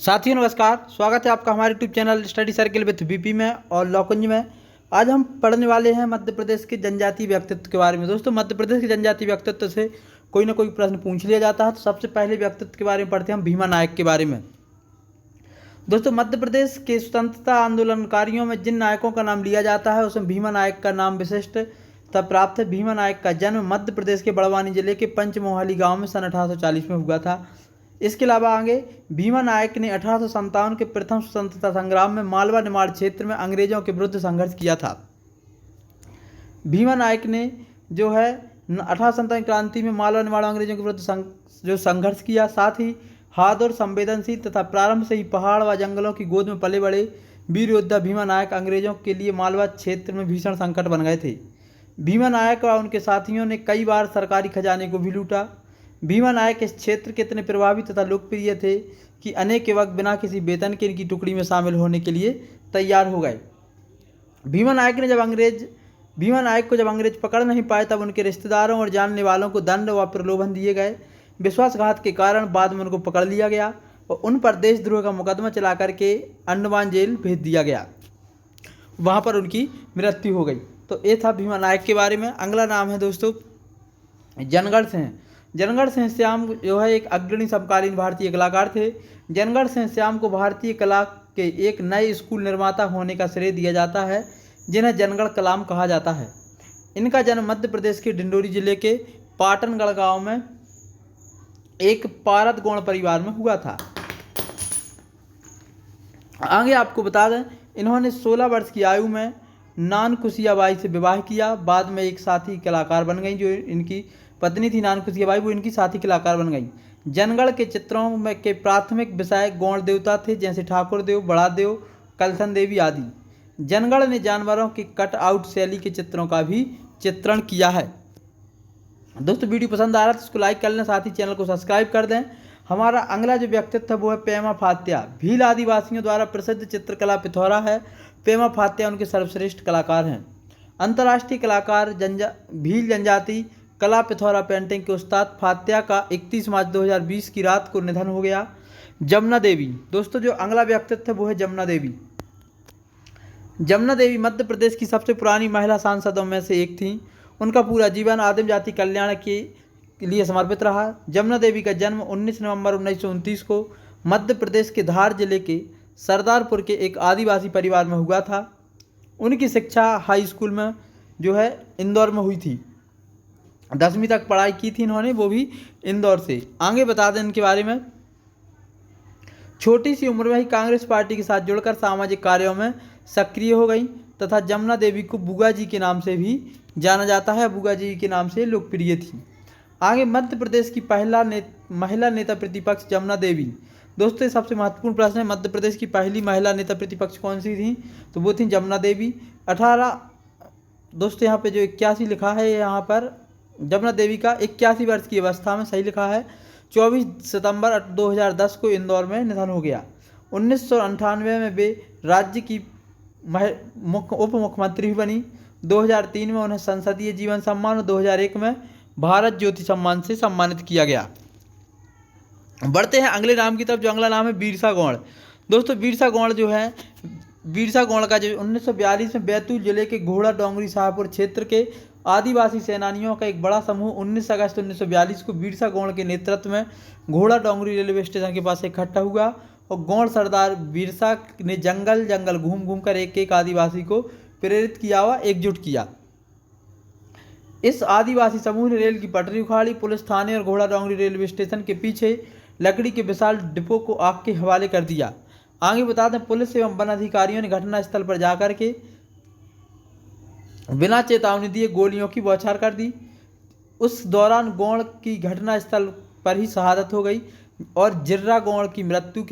साथियों नमस्कार, स्वागत है आपका हमारे YouTube channel study circle with BP में और लौकुंज में। आज हम पढ़ने वाले हैं मध्य प्रदेश के जनजातीय व्यक्तित्व के बारे में। दोस्तों, मध्य प्रदेश के जनजातीय व्यक्तित्व से कोई ना कोई प्रश्न पूछ लिया जाता है, तो सबसे पहले व्यक्तित्व के बारे में पढ़ते हैं हम भीमा नायक के बारे में। दोस्तों, मध्य प्रदेश के स्वतंत्रता आंदोलनकारियों में जिन नायकों का नाम लिया जाता है उसमें भीमा नायक का नाम विशिष्टता प्राप्त है। भीमा नायक का जन्म मध्य प्रदेश के बड़वानी जिले के पंचमोहाली गांव में सन 1840 में हुआ था। इसके अलावा आगे भीमा नायक ने 1857 के प्रथम स्वतंत्रता संग्राम में मालवा निमाड़ क्षेत्र में अंग्रेजों के विरुद्ध संघर्ष किया था। भीमा नायक ने जो है 1857 क्रांति में मालवा निमाड़ अंग्रेजों के विरुद्ध जो संघर्ष किया, साथ ही हादुर संवेदनशील तथा प्रारंभ से ही पहाड़ व जंगलों की गोद में पले बड़े वीर योद्धा भीमा नायक अंग्रेजों के लिए मालवा क्षेत्र में भीषण संकट बन गए थे। भीमा नायक व उनके साथियों ने कई बार सरकारी खजाने को भी लूटा। भीमा नायक इस क्षेत्र के इतने प्रभावी तथा लोकप्रिय थे कि अनेक युवक बिना किसी वेतन के इनकी टुकड़ी में शामिल होने के लिए तैयार हो गए। भीमा नायक को जब अंग्रेज पकड़ नहीं पाए तब उनके रिश्तेदारों और जानने वालों को दंड व प्रलोभन दिए गए। विश्वासघात के कारण बाद में उनको पकड़ लिया गया और उन पर देशद्रोह का मुकदमा चला करके अंडमान जेल भेज दिया गया। वहाँ पर उनकी मृत्यु हो गई। तो ये था भीमा नायक के बारे में। अगला नाम है दोस्तों जनगढ़ सिंह। जनगढ़ सिंह श्याम जो है एक अग्रणी समकालीन भारतीय कलाकार थे। जनगढ़ सिंह श्याम को भारतीय कला के एक नए स्कूल निर्माता होने का श्रेय दिया जाता है, जिन्हें जनगढ़ कलाम कहा जाता है। इनका जन्म मध्य प्रदेश के डिंडोरी जिले के पाटनगढ़ गांव में एक पारद गौड़ परिवार में हुआ था। आगे आपको बता दें, इन्होंने 16 वर्ष की आयु में नान कुसियाबाई से विवाह किया। बाद में एक साथी कलाकार बन गई, जो इनकी पत्नी थी नान कुसियाबाई, वो इनकी साथी कलाकार बन गई। जनगढ़ के चित्रों में के प्राथमिक विषय गौड़ देवता थे, जैसे ठाकुर देव, बड़ा देव, कलसन देवी आदि। जनगढ़ ने जानवरों की कट आउट शैली के चित्रों का भी चित्रण किया है। दोस्तों, वीडियो पसंद आ रहा है तो इसको लाइक कर लें, साथ ही चैनल को सब्सक्राइब कर दें। हमारा अगला जो व्यक्तित्व है वो है पेमा फात्या। भील आदिवासियों द्वारा प्रसिद्ध चित्रकला पिथौरा है। पेमा फात्या उनके सर्वश्रेष्ठ कलाकार हैं। अंतर्राष्ट्रीय कलाकार भील जनजाति कला पिथौरा पेंटिंग के उस्ताद फात्या का 31 मार्च 2020 की रात को निधन हो गया। जमुना देवी। दोस्तों, जो अगला व्यक्तित्व है वो है जमुना देवी। जमुना देवी मध्य प्रदेश की सबसे पुरानी महिला सांसदों में से एक थीं। उनका पूरा जीवन आदिम जाति कल्याण के लिए समर्पित रहा। जमुना देवी का जन्म 19 नवंबर 1929 को मध्य प्रदेश के धार जिले के सरदारपुर के एक आदिवासी परिवार में हुआ था। उनकी शिक्षा हाई स्कूल में जो है इंदौर में हुई थी। 10वीं तक पढ़ाई की थी इन्होंने, वो भी इंदौर से। आगे बता दें इनके बारे में। छोटी सी उम्र में ही कांग्रेस पार्टी के साथ जुड़कर सामाजिक कार्यों में सक्रिय हो गई तथा जमुना देवी को बुआ जी के नाम से भी जाना जाता है। बुआ जी के नाम से लोकप्रिय थी। आगे मध्य प्रदेश की महिला नेता प्रतिपक्ष जमुना देवी। दोस्तों, सबसे महत्वपूर्ण प्रश्न है, मध्य प्रदेश की पहली महिला नेता प्रतिपक्ष कौन सी थी? तो वो थी जमुना देवी। 18 दोस्तों यहाँ पे जो 81 लिखा है, यहाँ पर जमुना देवी का 81 वर्ष की अवस्था में, सही लिखा है। 24 सितंबर 2010 को इंदौर में निधन हो गया। 1998 में वे राज्य की उप मुख्यमंत्री भी बनी। 2003 में उन्हें संसदीय जीवन सम्मान और 2001 में भारत ज्योति सम्मान से सम्मानित किया गया। बढ़ते हैं अगले नाम की तरफ, जो अगला नाम है बिरसा गौड़। दोस्तों, बिरसा गौड़ जो है, बिरसा गौड़ का जो 1942 में बैतूल जिले के घोड़ा डोंगरी शाहपुर क्षेत्र के आदिवासी सेनानियों का एक बड़ा समूह 19 अगस्त 1942 को बिरसा गौड़ के नेतृत्व में घोड़ा डोंगरी रेलवे स्टेशन के पास इकट्ठा हुआ और गौड़ सरदार बिरसा ने जंगल जंगल घूम घूम कर एक एक आदिवासी को प्रेरित किया व एकजुट किया। इस आदिवासी समूह ने रेल की पटरी उखाड़ी, पुलिस थाने और घोड़ा डोंगरी रेलवे स्टेशन के पीछे लकड़ी के विशाल डिपो को आग के हवाले कर दिया। आगे बता दें, पुलिस एवं वन अधिकारियों ने घटनास्थल पर जाकर के बिना चेतावनी दिए गोलियों की बौछार कर दी। उस दौरान गौड़ की घटनास्थल पर ही शहादत हो गई और जिर्रा गौड़ की मृत्यु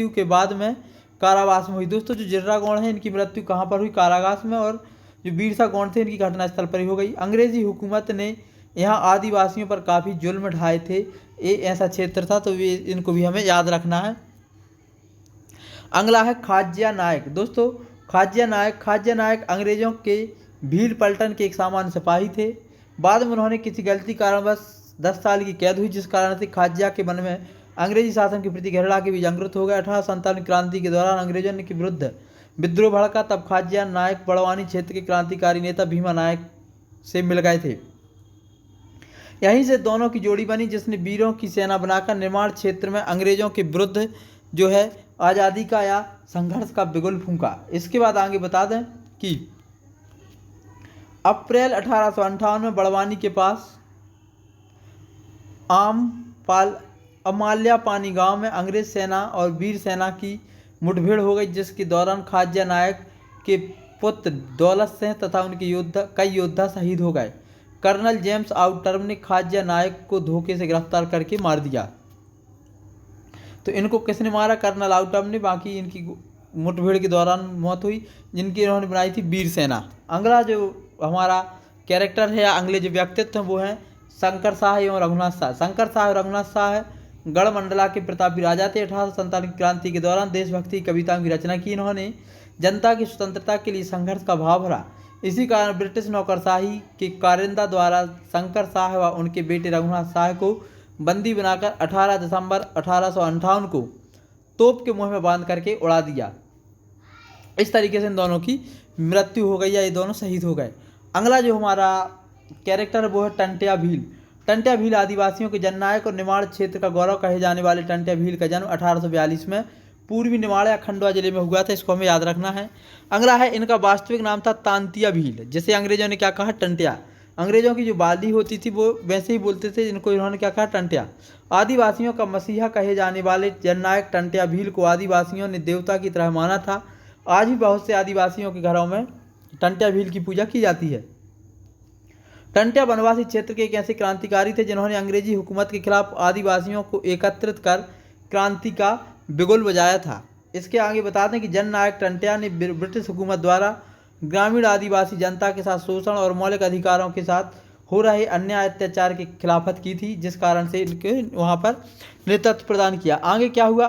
के बाद में कारावास में हुई। दोस्तों, जो जिर्रा गौड़ है इनकी मृत्यु कहाँ पर हुई? कारावास में। और जो बिरसा गौड़ थे इनकी घटनास्थल पर ही हो गई। अंग्रेजी हुकूमत ने यहाँ आदिवासियों पर काफ़ी जुल्म ढाए थे। ये ऐसा क्षेत्र था, तो ये इनको भी हमें याद रखना है। अगला है खाज्या नायक। दोस्तों, खाज्या नायक अंग्रेजों के भील पलटन के एक सामान्य सिपाही थे। बाद में उन्होंने किसी गलती कारणवश 10 साल की कैद हुई, जिस कारण से खाज्या के मन में अंग्रेजी शासन के प्रति घृणा के बीज अंकुरित हो गए। 1857 क्रांति के दौरान अंग्रेजों के विरुद्ध विद्रोह भड़का। तब खाज्या नायक बड़वानी क्षेत्र के क्रांतिकारी नेता भीमा नायक से मिल गए थे। यहीं से दोनों की जोड़ी बनी, जिसने वीरों की सेना बनाकर निर्माण क्षेत्र में अंग्रेजों के विरुद्ध जो है आज़ादी का या संघर्ष का बिगुल फूंका। इसके बाद आगे बता दें कि अप्रैल 1858 में बड़वानी के पास अमाल्या पानी गांव में अंग्रेज सेना और वीर सेना की मुठभेड़ हो गई, जिसके दौरान खाज्या नायक के पुत्र दौलत सिंह तथा उनके कई योद्धा शहीद हो गए। कर्नल जेम्स आउटर्म ने खाज्या नायक को धोखे से गिरफ्तार करके मार दिया। तो इनको किसने मारा? कर्नल आउटर्म ने। बाकी इनकी मुठभेड़ के दौरान मौत हुई, जिनकी इन्होंने बनाई थी वीर सेना। अगला जो हमारा कैरेक्टर है या अगले जो व्यक्तित्व हैं वो हैं शंकर शाह एवं रघुनाथ शाह। शंकर शाह और रघुनाथ शाह गढ़मंडला के प्रतापी राजा थे। 1847 की क्रांति के दौरान देशभक्ति कविताओं की रचना की इन्होंने। जनता की स्वतंत्रता के लिए संघर्ष का भाव भरा। इसी कारण ब्रिटिश नौकरशाही के कारिंदा द्वारा शंकर शाह व उनके बेटे रघुनाथ शाह को बंदी बनाकर 18 दिसंबर 1858 को तोप के मुंह में बांध करके उड़ा दिया। इस तरीके से इन दोनों की मृत्यु हो गई या ये दोनों शहीद हो गए। अगला जो हमारा कैरेक्टर है वो है टंट्या भील। टंट्या भील आदिवासियों के जननायक और निमाड़ क्षेत्र का गौरव कहे जाने वाले टंट्या भील का जन्म 1842 में पूर्वी निमाड़ या खंडवा जिले में हुआ था। इसको हमें याद रखना है। अगला है इनका वास्तविक नाम था तांतिया भील, जिसे अंग्रेजों ने क्या कहा? टंट्या। अंग्रेजों की जो बाली होती थी वो वैसे ही बोलते थे, इनको इन्होंने क्या कहा? टंट्या। आदिवासियों का मसीहा कहे जाने वाले जननायक टंट्या भील को आदिवासियों ने देवता की तरह माना था। आज भी बहुत से आदिवासियों के घरों में टंट्या भील की पूजा की जाती है। टंट्या वनवासी क्षेत्र के एक ऐसे क्रांतिकारी थे जिन्होंने अंग्रेजी हुकूमत के खिलाफ आदिवासियों को एकत्रित कर क्रांति का बिगुल बजाया था। इसके आगे बता दें कि जननायक टंट्या ने ब्रिटिश हुकूमत द्वारा ग्रामीण आदिवासी जनता के साथ शोषण और मौलिक अधिकारों के साथ हो रहे अन्याय अत्याचार की खिलाफत की थी, जिस कारण से इनके वहाँ पर नेतृत्व प्रदान किया। आगे क्या हुआ?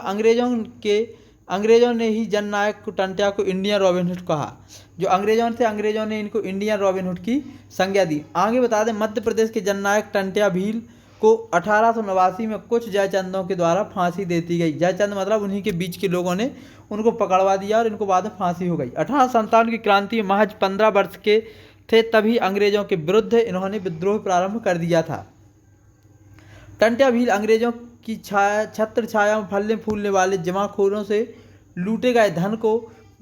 अंग्रेजों ने ही जननायक टंट्या को इंडियन रॉबिन हुड कहा। जो अंग्रेजों ने इनको इंडियन रॉबिन हुड की संज्ञा दी। आगे बता दें मध्य प्रदेश के जननायक टंट्या भील को 1889 में कुछ जयचंदों के द्वारा फांसी दे दी गई। जयचंद मतलब उन्हीं के बीच के लोगों ने उनको पकड़वा दिया और इनको बाद में फांसी हो गई। 1857 की क्रांति में महज 15 वर्ष के थे, तभी अंग्रेजों के विरुद्ध इन्होंने विद्रोह प्रारंभ कर दिया था। टंट्या भील अंग्रेजों की छत्र छाया में फलने फूलने वाले जमाखोरों से लूटे गए धन को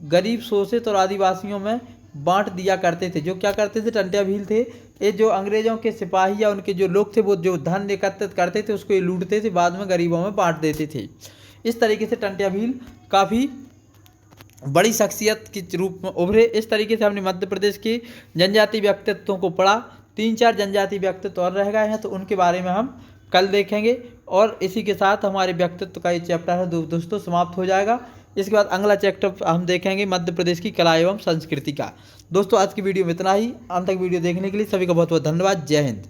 गरीब शोषित और आदिवासियों में बांट दिया करते थे। जो क्या करते थे? टंट्या भील थे ये जो अंग्रेजों के सिपाही या उनके जो लोग थे वो जो धन एकत्रित करते थे उसको ये लूटते थे, बाद में गरीबों में बांट देते थे। इस तरीके से टंट्या भील काफ़ी बड़ी शख्सियत के रूप में उभरे। इस तरीके से हमने मध्य प्रदेश के जनजातीय व्यक्तित्वों को पढ़ा। 3-4 जनजातीय व्यक्तित्व और रह गए हैं, तो उनके बारे में हम कल देखेंगे। और इसी के साथ हमारे व्यक्तित्व का ये चैप्टर है दोस्तों समाप्त हो जाएगा। इसके बाद अगला चैप्टर हम देखेंगे मध्य प्रदेश की कला एवं संस्कृति का। दोस्तों आज की वीडियो में इतना ही। अंत तक वीडियो देखने के लिए सभी का बहुत बहुत धन्यवाद। जय हिंद।